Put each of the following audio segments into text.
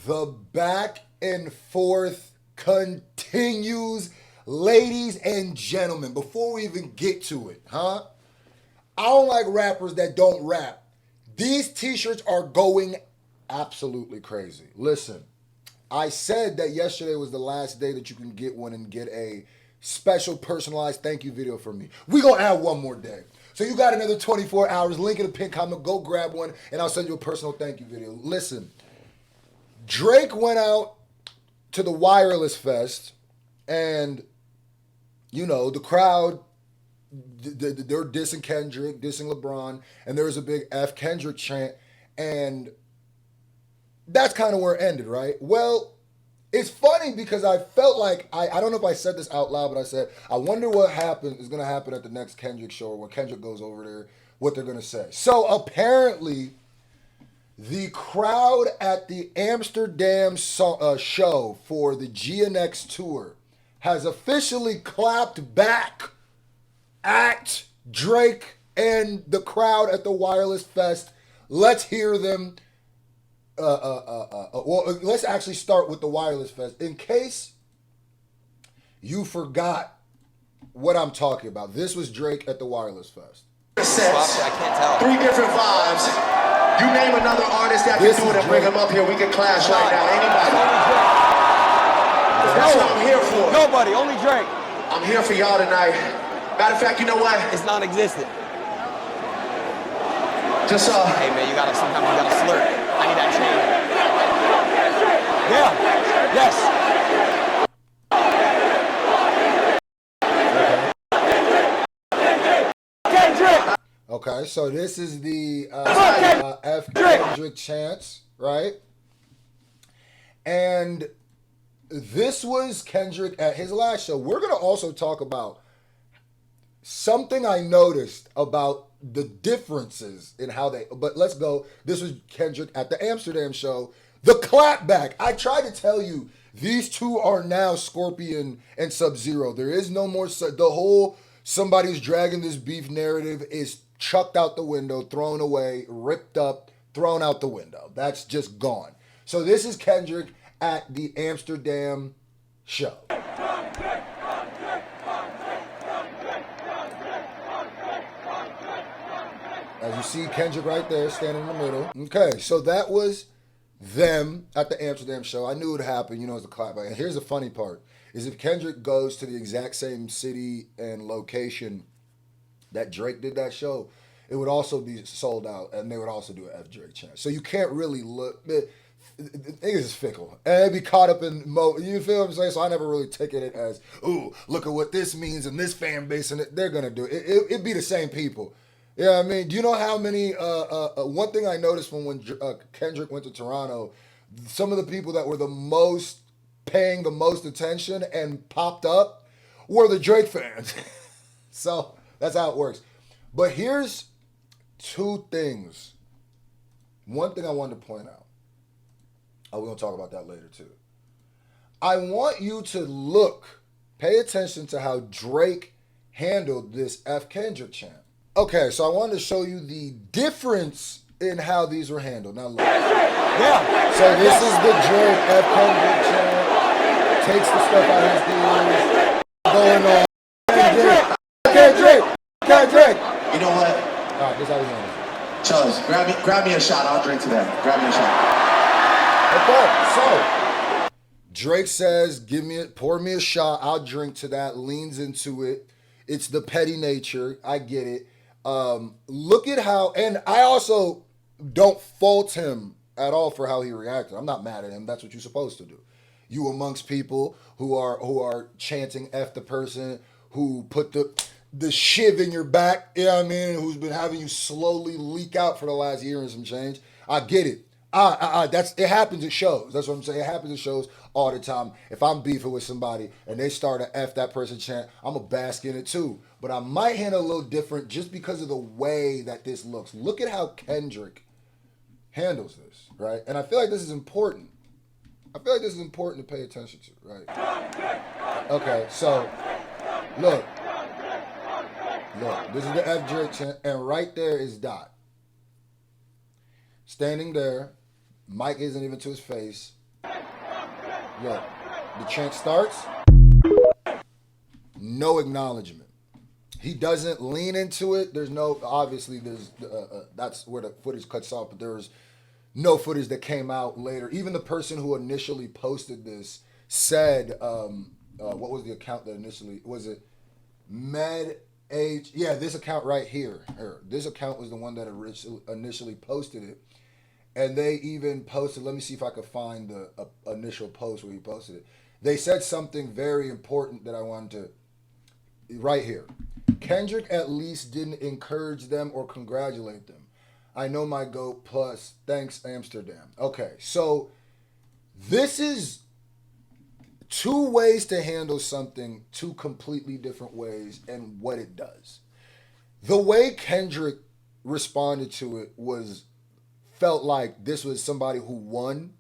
The back and forth continues, ladies and gentlemen. Before we even get to it, I don't like rappers that don't rap. These t-shirts are going absolutely crazy. Listen, I said that yesterday was the last day that you can get one and get a special personalized thank you video from me. We're going to add one more day. So you got another 24 hours. Link in the pin comment. Go grab one and I'll send you a personal thank you video. Listen, Drake went out to the Wireless Fest and, you know, the crowd, they're dissing Kendrick, dissing LeBron, and there was a big F Kendrick chant, and that's kind of where it ended, right? Well, it's funny because I felt like, I don't know if I said this out loud, but I said, I wonder what is going to happen at the next Kendrick show or when Kendrick goes over there, what they're going to say. So apparently, the crowd at the Amsterdam show for the GNX tour has officially clapped back at Drake and the crowd at the Wireless Fest. Let's hear them. Well, let's actually start with the Wireless Fest. In case you forgot what I'm talking about, this was Drake at the Wireless Fest. I can't tell. 3 different vibes. You name another artist that can do it and bring him up here. We can clash right now. Anybody? That's what I'm here for. Nobody, only Drake. I'm here for y'all tonight. Matter of fact, you know what? It's non-existent. Just Hey man, sometimes you gotta slurp. I need that chain. Yeah. Yes. Kendrick. Okay, so this is the F Kendrick chants, right? And this was Kendrick at his last show. We're gonna also talk about something I noticed about the differences in how they, but let's go. This was Kendrick at the Amsterdam show. The clapback. I tried to tell you, these two are now Scorpion and Sub-Zero. There is no more, the whole somebody's dragging this beef narrative is chucked out the window, thrown away, ripped up, thrown out the window. That's just gone. So this is Kendrick at the Amsterdam show. As you see, Kendrick right there, standing in the middle. Okay, so that was them at the Amsterdam show. I knew it would happen, you know, as a clapback. And here's the funny part, is if Kendrick goes to the exact same city and location that Drake did that show, it would also be sold out, and they would also do an F Drake chant. So you can't really look, niggas is fickle. And they be caught up in, you feel what I'm saying? So I never really taken it as, ooh, look at what this means and this fan base, and they're going to do it. It'd be the same people. Yeah, I mean, do you know how many, one thing I noticed from when Kendrick went to Toronto, some of the people that were the most, paying the most attention and popped up were the Drake fans. So that's how it works. But here's 2 things. One thing I wanted to point out. Oh, we're going to talk about that later too. I want you to pay attention to how Drake handled this F Kendrick chant. Okay, so I wanted to show you the difference in how these were handled. Now look. Yeah. So this is the Drake F Kendrick chant. Takes the stuff out of his deals. Going on. Kendrick. You know what? All right, this is how we handle it. Chubbs, grab me a shot. I'll drink to that. Grab me a shot. Okay, so Drake says, pour me a shot. I'll drink to that. Leans into it. It's the petty nature. I get it. Look at how, and I also don't fault him at all for how he reacted. I'm not mad at him. That's what you're supposed to do. You amongst people who are chanting F the person who put the shiv in your back, you know what I mean, who's been having you slowly leak out for the last year and some change. I get it. It happens at shows. That's what I'm saying. It happens at shows all the time. If I'm beefing with somebody and they start to F that person chant, I'm going to bask in it too. But I might handle it a little different just because of the way that this looks. Look at how Kendrick handles this, right? And I feel like this is important. I feel like this is important to pay attention to, right? Okay, so look. This is the F Drake chant, and right there is Dot. Standing there, mic isn't even to his face, Look, the chant starts. No acknowledgement. He doesn't lean into it. There's no, obviously, that's where the footage cuts off, but there's no footage that came out later. Even the person who initially posted this said, what was the account that initially, was it Med H? Yeah, this account right here. This account was the one that initially posted it. And they even posted, let me see if I could find the initial post where he posted it. They said something very important that I wanted to, right here. Kendrick at least didn't encourage them or congratulate them. I know my GOAT plus, thanks Amsterdam. Okay, so this is two ways to handle something, two completely different ways, and what it does. The way Kendrick responded to it felt like this was somebody who won.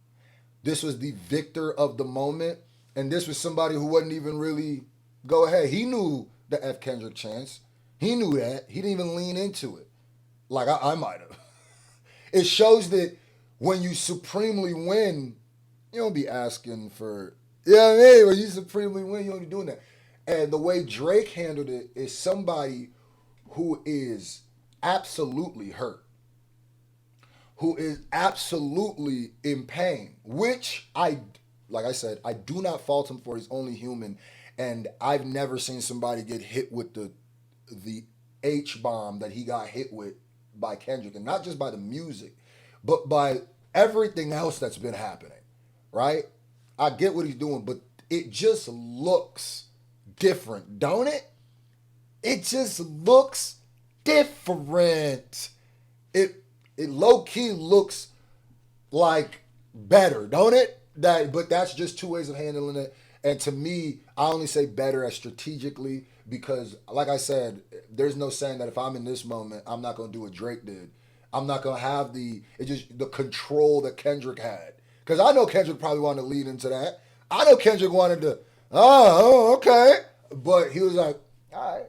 This was the victor of the moment. And this was somebody who wasn't even really go ahead. He knew the F. Kendrick chants. He knew that. He didn't even lean into it. Like I might have. It shows that when you supremely win, you don't be asking for, you know what I mean? When you supremely win, you don't be doing that. And the way Drake handled it is somebody who is absolutely hurt, who is absolutely in pain, which like I said, I do not fault him for. He's only human. And I've never seen somebody get hit with the H-bomb that he got hit with by Kendrick. And not just by the music, but by everything else that's been happening, right? I get what he's doing, but it just looks different, don't it? It just looks different. It low-key looks like better, don't it? But that's just two ways of handling it. And to me, I only say better as strategically because, like I said, there's no saying that if I'm in this moment, I'm not going to do what Drake did. I'm not going to have the control that Kendrick had. Because I know Kendrick probably wanted to lead into that. I know Kendrick wanted to, oh, okay. But he was like, all right,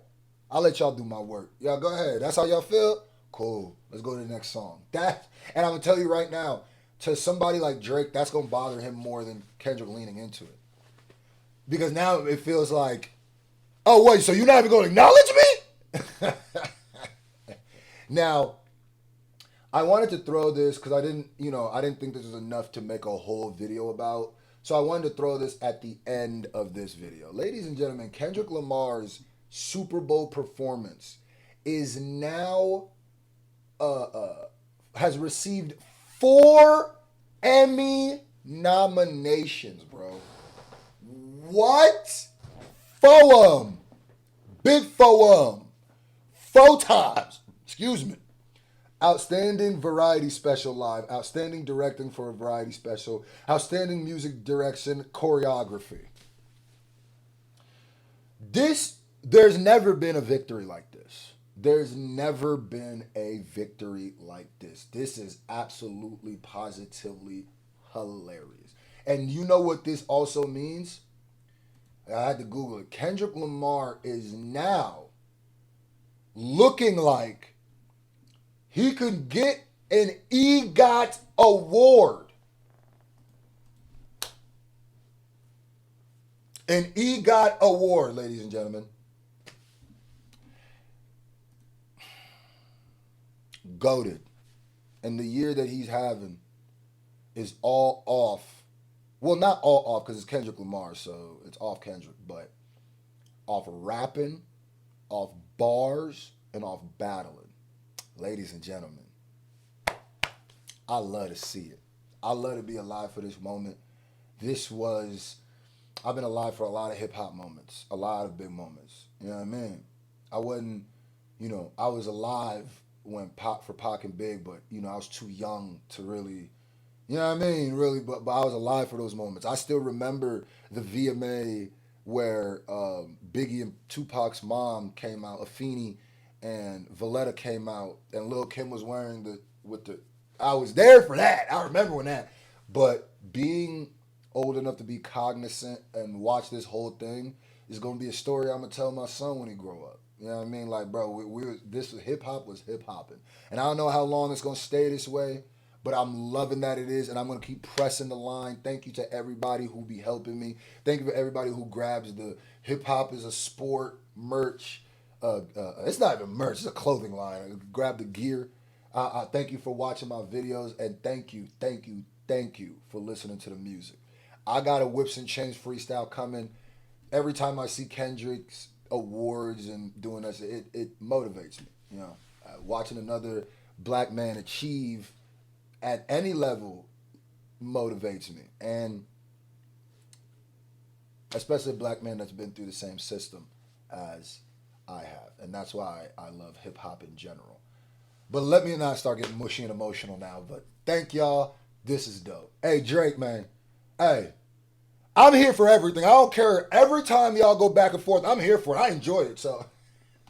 I'll let y'all do my work. Y'all go ahead. That's how y'all feel? Cool. Let's go to the next song. And I'm going to tell you right now, to somebody like Drake, that's going to bother him more than Kendrick leaning into it. Because now it feels like, oh, wait, so you're not even going to acknowledge me? Now, I wanted to throw this because I didn't think this was enough to make a whole video about. So I wanted to throw this at the end of this video. Ladies and gentlemen, Kendrick Lamar's Super Bowl performance is now, has received 4 Emmy nominations, bro. What? 4 Big 4 4 times. Excuse me. Outstanding Variety Special Live. Outstanding Directing for a Variety Special. Outstanding Music Direction Choreography. There's never been a victory like this. There's never been a victory like this. This is absolutely, positively hilarious. And you know what this also means? I had to Google it. Kendrick Lamar is now looking like he could get an EGOT award. An EGOT award, ladies and gentlemen. Goated. And the year that he's having is all off. Well, not all off because it's Kendrick Lamar, so it's off Kendrick, but off rapping, off bars, and off battling. Ladies and gentlemen, I love to see it. I love to be alive for this moment. I've been alive for a lot of hip-hop moments, a lot of big moments. You know what I mean? I was alive when for Pac and Big, but, I was too young to really, you know what I mean? Really, but I was alive for those moments. I still remember the VMA where Biggie and Tupac's mom came out, Afeni, and Valletta came out, and Lil' Kim was wearing I was there for that. I remember when that. But being old enough to be cognizant and watch this whole thing is going to be a story I'm going to tell my son when he grow up. You know what I mean? Like, bro, hip-hop was hip-hopping. And I don't know how long it's going to stay this way, but I'm loving that it is, and I'm going to keep pressing the line. Thank you to everybody who be helping me. Thank you for everybody who grabs the Hip Hop is a Sport merch. It's not even merch, it's a clothing line. Grab the gear. I thank you for watching my videos, and thank you for listening to the music. I got a Whips and Chains freestyle coming. Every time I see Kendrick's awards and doing this, it motivates me. You know, watching another black man achieve at any level motivates me, and especially a black man that's been through the same system as I have, and that's why I love hip hop in general. But let me not start getting mushy and emotional now. But thank y'all. This is dope. Hey, Drake, man. Hey, I'm here for everything. I don't care. Every time y'all go back and forth, I'm here for it. I enjoy it. So